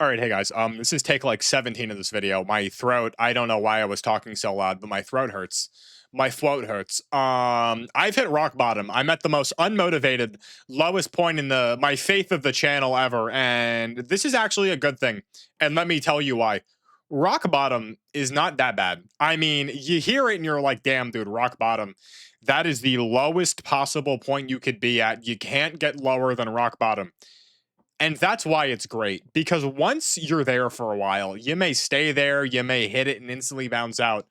All right, hey guys. This is take like 17 of this video. My throat, I don't know why I was talking so loud, but my throat hurts. My throat hurts. I've hit rock bottom. I'm at the most unmotivated, lowest point in the my faith of the channel ever, and this is actually a good thing. And let me tell you why. Rock bottom is not that bad. I mean, you hear it and you're like, damn, dude, rock bottom. That is the lowest possible point you could be at. You can't get lower than rock bottom. And that's why it's great, because once you're there for a while, you may stay there, you may hit it and instantly bounce out.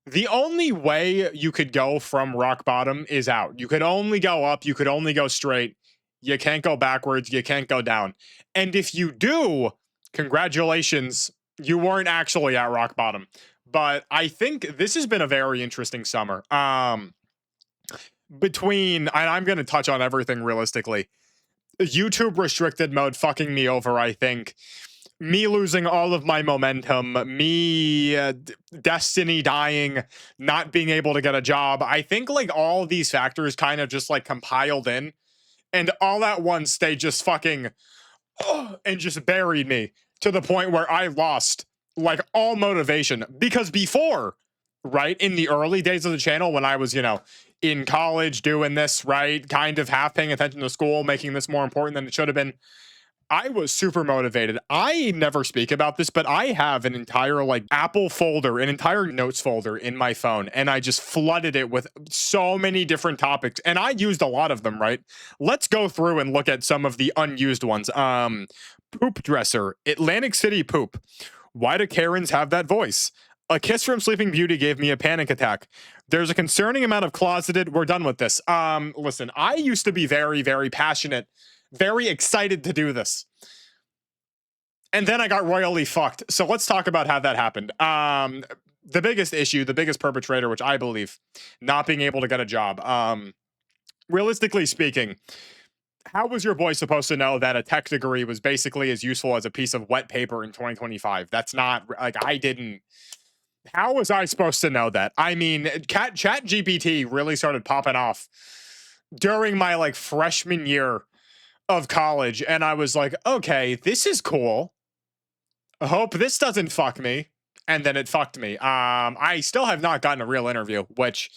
The only way you could go from rock bottom is out. You could only go up, you could only go straight. You can't go backwards, you can't go down. And if you do, congratulations, you weren't actually at rock bottom. But I think this has been a very interesting summer. And I'm going to touch on everything realistically. YouTube restricted mode fucking me over, I think. Me losing all of my momentum, me destiny dying, not being able to get a job. I think like all these factors kind of just like compiled in, and all at once they just fucking and just buried me to the point where I lost like all motivation. Because before, right, in the early days of the channel, when I was, in college doing this, right, kind of half paying attention to school, making this more important than it should have been, I was super motivated. I never speak about this, but I have an entire like Apple folder, an entire notes folder in my phone, and I just flooded it with so many different topics, and I used a lot of them, right? Let's go through and look at some of the unused ones. Poop dresser, Atlantic City poop. Why do Karens have that voice? A kiss from Sleeping Beauty gave me a panic attack. There's a concerning amount of closeted. We're done with this. Listen, I used to be very, very passionate, very excited to do this. And then I got royally fucked. So let's talk about how that happened. The biggest issue, the biggest perpetrator, which I believe, not being able to get a job. Realistically speaking, how was your boy supposed to know that a tech degree was basically as useful as a piece of wet paper in 2025? That's not like I didn't. How was I supposed to know that? I mean, Chat GPT really started popping off during my like freshman year of college, and I was like, okay, this is cool. I hope this doesn't fuck me. And then it fucked me. I still have not gotten a real interview, which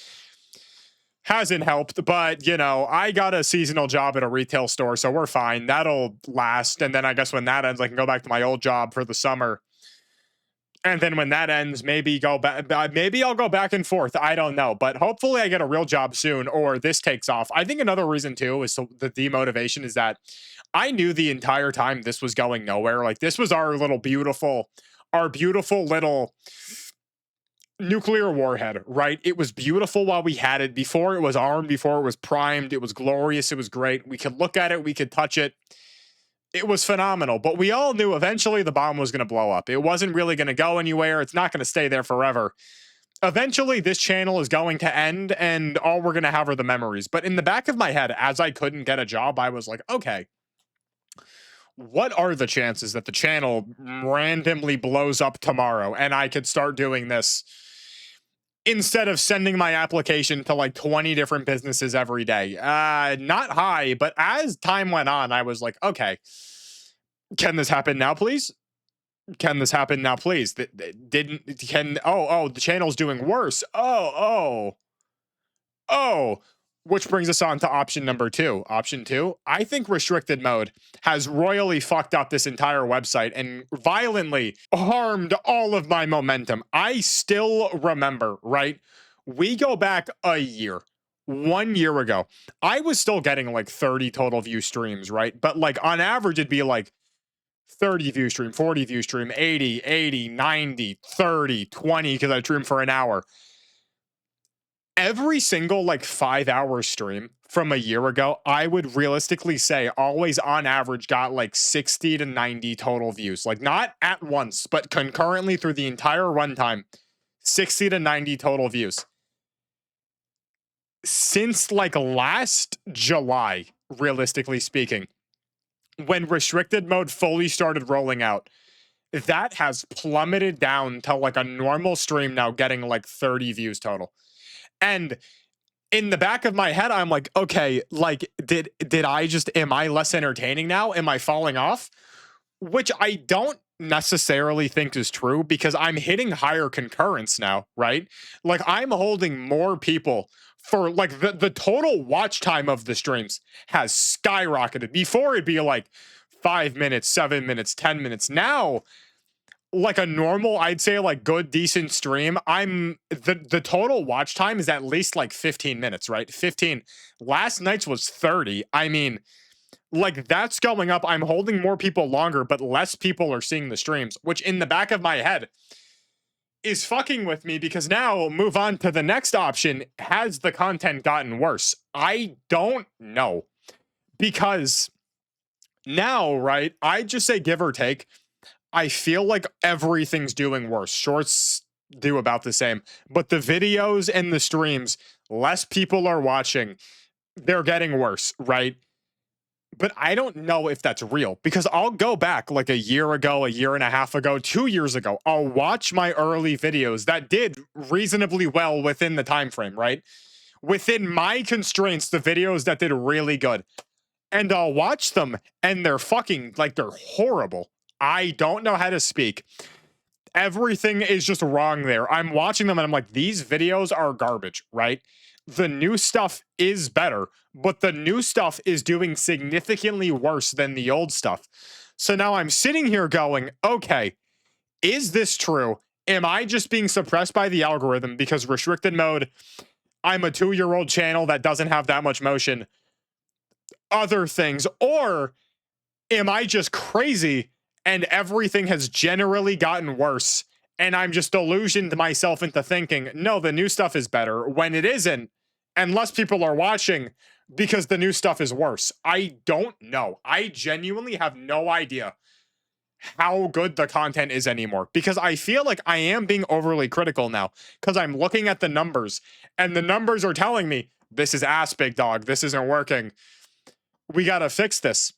hasn't helped, but I got a seasonal job at a retail store, so we're fine. That'll last. And then I guess when that ends, I can go back to my old job for the summer. And then when that ends, maybe go back. Maybe I'll go back and forth. I don't know, but hopefully I get a real job soon, or this takes off. I think another reason too is the demotivation is that I knew the entire time this was going nowhere. Like this was our beautiful little nuclear warhead, right? It was beautiful while we had it. Before it was armed, before it was primed, it was glorious. It was great. We could look at it. We could touch it. It was phenomenal, but we all knew eventually the bomb was going to blow up. It wasn't really going to go anywhere. It's not going to stay there forever. Eventually, this channel is going to end, and all we're going to have are the memories. But in the back of my head, as I couldn't get a job, I was like, okay, what are the chances that the channel randomly blows up tomorrow and I could start doing this instead of sending my application to like 20 different businesses every day? Not high, but as time went on, I was like, okay, can this happen now, please? Can this happen now, please? The channel's doing worse. Oh, which brings us on to option number 2. Option 2, I think restricted mode has royally fucked up this entire website and violently harmed all of my momentum. I still remember, right? We go back a year. 1 year ago, I was still getting like 30 total view streams, right? But like on average, it'd be like 30 view stream, 40 view stream, 80, 90, 30, 20, because I stream for an hour. Every single like 5-hour stream from a year ago, I would realistically say always on average got like 60 to 90 total views. Like not at once, but concurrently through the entire runtime, 60 to 90 total views. Since like last July, realistically speaking, when restricted mode fully started rolling out, that has plummeted down to like a normal stream now getting like 30 views total. And in the back of my head, I'm like, okay, like, am I less entertaining now? Am I falling off? which I don't necessarily think is true because I'm hitting higher concurrence now, right? Like I'm holding more people for like the total watch time of the streams has skyrocketed. Before it'd be like 5 minutes, 7 minutes, 10 minutes. Now, like a normal, I'd say like good, decent stream, I'm the total watch time is at least like 15 minutes, right? 15. Last night's was 30. I mean, like that's going up. I'm holding more people longer, but less people are seeing the streams, which in the back of my head is fucking with me because now move on to the next option. Has the content gotten worse? I don't know because now, right? I just say give or take. I feel like everything's doing worse. Shorts do about the same, but the videos and the streams, less people are watching. They're getting worse, right? But I don't know if that's real because I'll go back like a year ago, a year and a half ago, 2 years ago. I'll watch my early videos that did reasonably well within the time frame, right? Within my constraints, the videos that did really good. And I'll watch them and they're fucking like they're horrible. I don't know how to speak. Everything is just wrong there. I'm watching them and I'm like, these videos are garbage, right? The new stuff is better, but the new stuff is doing significantly worse than the old stuff. So now I'm sitting here going, okay, is this true? Am I just being suppressed by the algorithm because restricted mode, I'm a 2-year-old channel that doesn't have that much motion? Other things, or am I just crazy and everything has generally gotten worse and I'm just delusioned myself into thinking, no, the new stuff is better when it isn't, and less people are watching because the new stuff is worse? I don't know. I genuinely have no idea how good the content is anymore because I feel like I am being overly critical now because I'm looking at the numbers and the numbers are telling me this is ass, big dog. This isn't working. We got to fix this.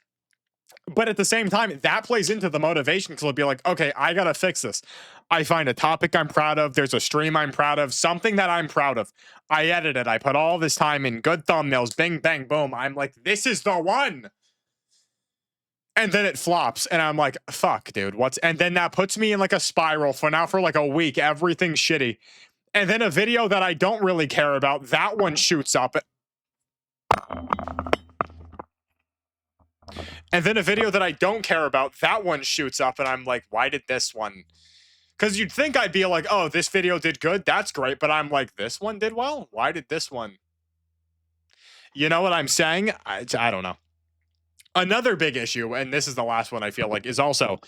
But at the same time, that plays into the motivation because it'll be like, okay, I got to fix this. I find a topic I'm proud of. There's a stream I'm proud of, something that I'm proud of. I edit it. I put all this time in, good thumbnails, bing, bang, boom. I'm like, this is the one. And then it flops. And I'm like, fuck, dude, what's, and then that puts me in like a spiral for now for like a week. Everything's shitty. And then a video that I don't really care about, that one shoots up. And then a video that I don't care about, that one shoots up and I'm like, why did this one? Because you'd think I'd be like, oh, this video did good. That's great. But I'm like, this one did well? Why did this one? You know what I'm saying? I don't know. Another big issue, and this is the last one I feel like, is also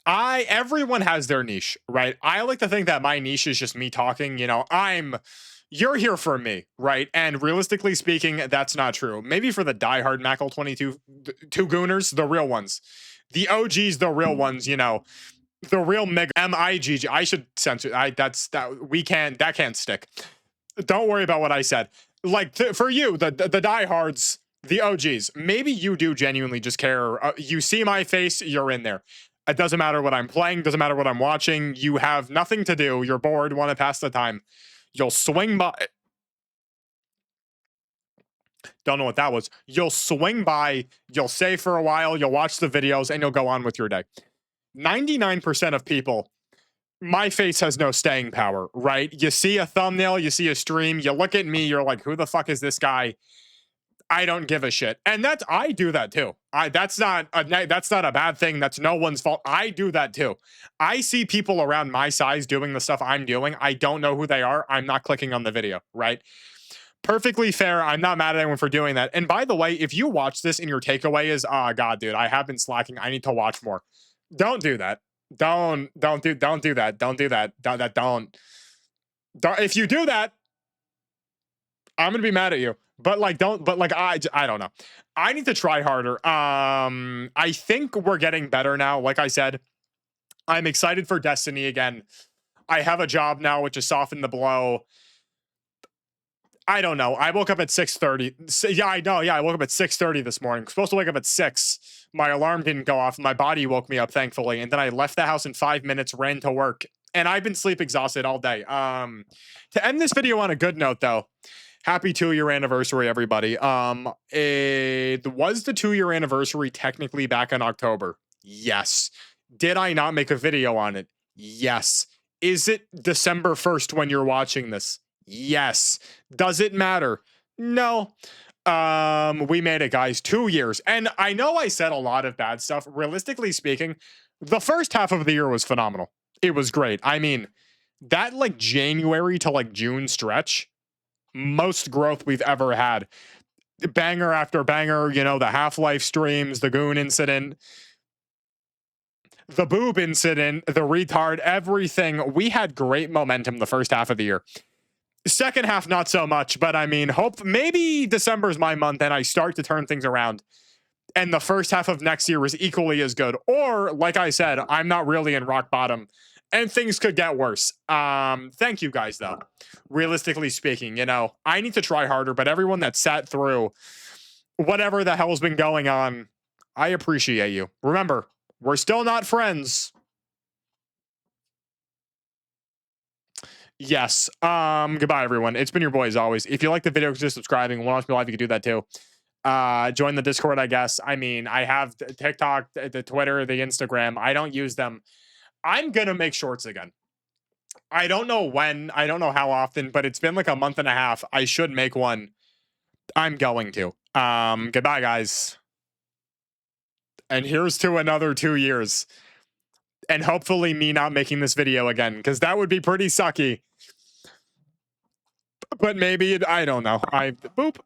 everyone has their niche, right? I like to think that my niche is just me talking, you know, you're here for me, right? And realistically speaking, that's not true. Maybe for the diehard Mackle 22 two gooners, the real ones. The OGs, the real ones, you know, the real mega MIGG. I should censor that can't stick. Don't worry about what I said. Like for you, the diehards, the OGs, maybe you do genuinely just care. You see my face, you're in there. It doesn't matter what I'm playing, doesn't matter what I'm watching. You have nothing to do. You're bored, want to pass the time. You'll swing by. Don't know what that was. You'll swing by, you'll stay for a while, you'll watch the videos, and you'll go on with your day. 99% of people, my face has no staying power, right? You see a thumbnail, you see a stream, you look at me, you're like, who the fuck is this guy? I don't give a shit. And I do that too. That's not a bad thing. That's no one's fault. I do that too. I see people around my size doing the stuff I'm doing. I don't know who they are. I'm not clicking on the video, right? Perfectly fair. I'm not mad at anyone for doing that. And by the way, if you watch this and your takeaway is, oh God, dude, I have been slacking. I need to watch more. Don't do that. Don't do that. Don't do that. Don't. If you do that, I'm gonna be mad at you. But like, I don't know. I need to try harder. I think we're getting better now. Like I said, I'm excited for Destiny again. I have a job now, which has softened the blow. I don't know. I woke up at 6:30. Yeah, I know. Yeah, I woke up at 6:30 this morning. Supposed to wake up at 6. My alarm didn't go off. My body woke me up, thankfully. And then I left the house in 5 minutes, ran to work. And I've been sleep exhausted all day. To end this video on a good note, though, happy 2-year anniversary, everybody. It was the 2-year anniversary technically back in October. Yes. Did I not make a video on it? Yes. Is it December 1st when you're watching this? Yes. Does it matter? No. We made it, guys. 2 years. And I know I said a lot of bad stuff. Realistically speaking, the first half of the year was phenomenal. It was great. I mean, that like January to like June stretch, most growth we've ever had. Banger after banger, you know, the Half-Life streams, the Goon incident, the boob incident, the retard, everything. We had great momentum the first half of the year. Second half, not so much, but I mean, hope maybe December's my month and I start to turn things around. And the first half of next year is equally as good. Or, like I said, I'm not really in rock bottom and things could get worse. Thank you guys, though. Realistically speaking, you know, I need to try harder, but everyone that sat through whatever the hell's been going on, I appreciate you. Remember, we're still not friends. Yes. Goodbye, everyone. It's been your boy as always. If you like the video, consider subscribing. Want to watch me live, you can do that too. Join the Discord, I guess. I mean, I have the TikTok, the Twitter, the Instagram. I don't use them. I'm gonna make shorts again. I don't know when, I don't know how often, but it's been like a month and a half. I should make one. I'm going to. Goodbye, guys. And here's to another 2 years. And hopefully me not making this video again, because that would be pretty sucky. But maybe, I don't know. Boop.